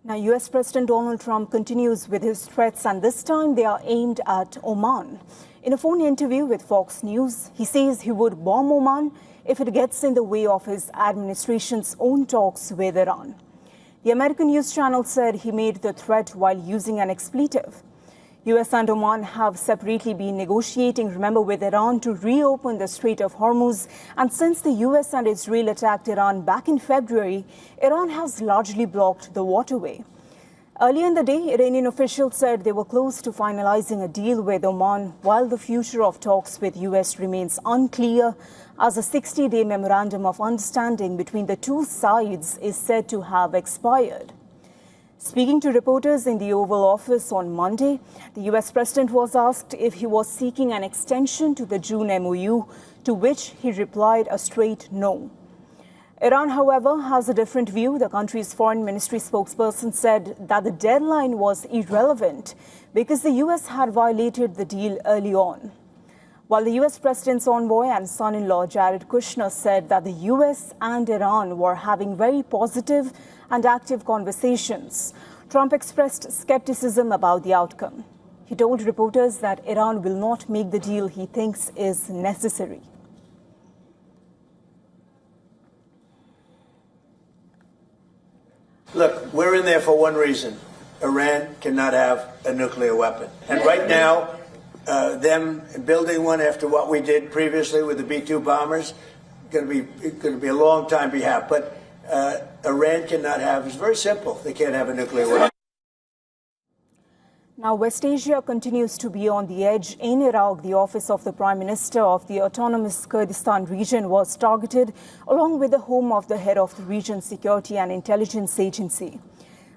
Now, US President Donald Trump continues with his threats, and this time they are aimed at Oman. In a phone interview with Fox News, he says he would bomb Oman if it gets in the way of his administration's own talks with Iran. The American news channel said he made the threat while using an expletive. US and Oman have separately been negotiating, remember, with Iran to reopen the Strait of Hormuz. And since the US and Israel attacked Iran back in February, Iran has largely blocked the waterway. Earlier in the day, Iranian officials said they were close to finalizing a deal with Oman, while the future of talks with US remains unclear, as a 60-day memorandum of understanding between the two sides is said to have expired. Speaking to reporters in the Oval Office on Monday, the US president was asked if he was seeking an extension to the June MOU, to which he replied a straight no. Iran, however, has a different view. The country's foreign ministry spokesperson said that the deadline was irrelevant because the US had violated the deal early on. While the US president's envoy and son-in-law Jared Kushner said that the US and Iran were having very positive and active conversations, Trump expressed skepticism about the outcome. He told reporters that Iran will not make the deal he thinks is necessary. Look, we're in there for one reason. Iran cannot have a nuclear weapon. And right now, them building one after what we did previously with the B-2 bombers, going to be a long time behalf. But Iran cannot have, it's very simple, they can't have a nuclear weapon. Now, West Asia continues to be on the edge. In Iraq, the office of the Prime Minister of the autonomous Kurdistan region was targeted, along with the home of the head of the region's security and intelligence agency.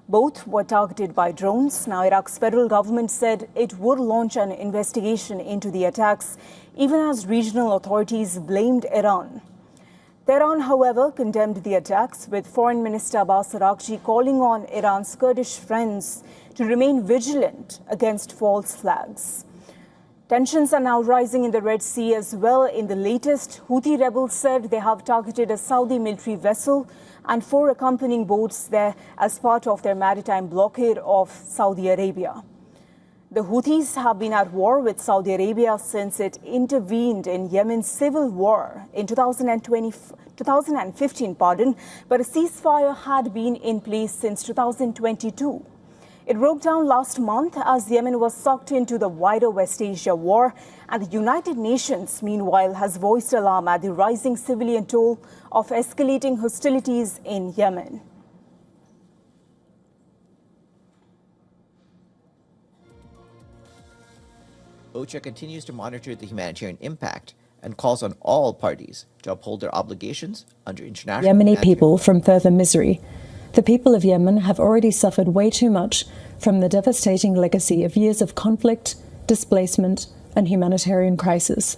Both were targeted by drones. Now, Iraq's federal government said it would launch an investigation into the attacks, even as regional authorities blamed Iran. Tehran, however, condemned the attacks, with Foreign Minister Abbas Araghchi calling on Iran's Kurdish friends to remain vigilant against false flags. Tensions are now rising in the Red Sea as well. In the latest, Houthi rebels said they have targeted a Saudi military vessel and 4 accompanying boats there as part of their maritime blockade of Saudi Arabia. The Houthis have been at war with Saudi Arabia since it intervened in Yemen's civil war in 2015, but a ceasefire had been in place since 2022. It broke down last month as Yemen was sucked into the wider West Asia war, and the United Nations, meanwhile, has voiced alarm at the rising civilian toll of escalating hostilities in Yemen. OCHA continues to monitor the humanitarian impact and calls on all parties to uphold their obligations under international... Yemeni people from further misery. The people of Yemen have already suffered way too much from the devastating legacy of years of conflict, displacement, and humanitarian crisis.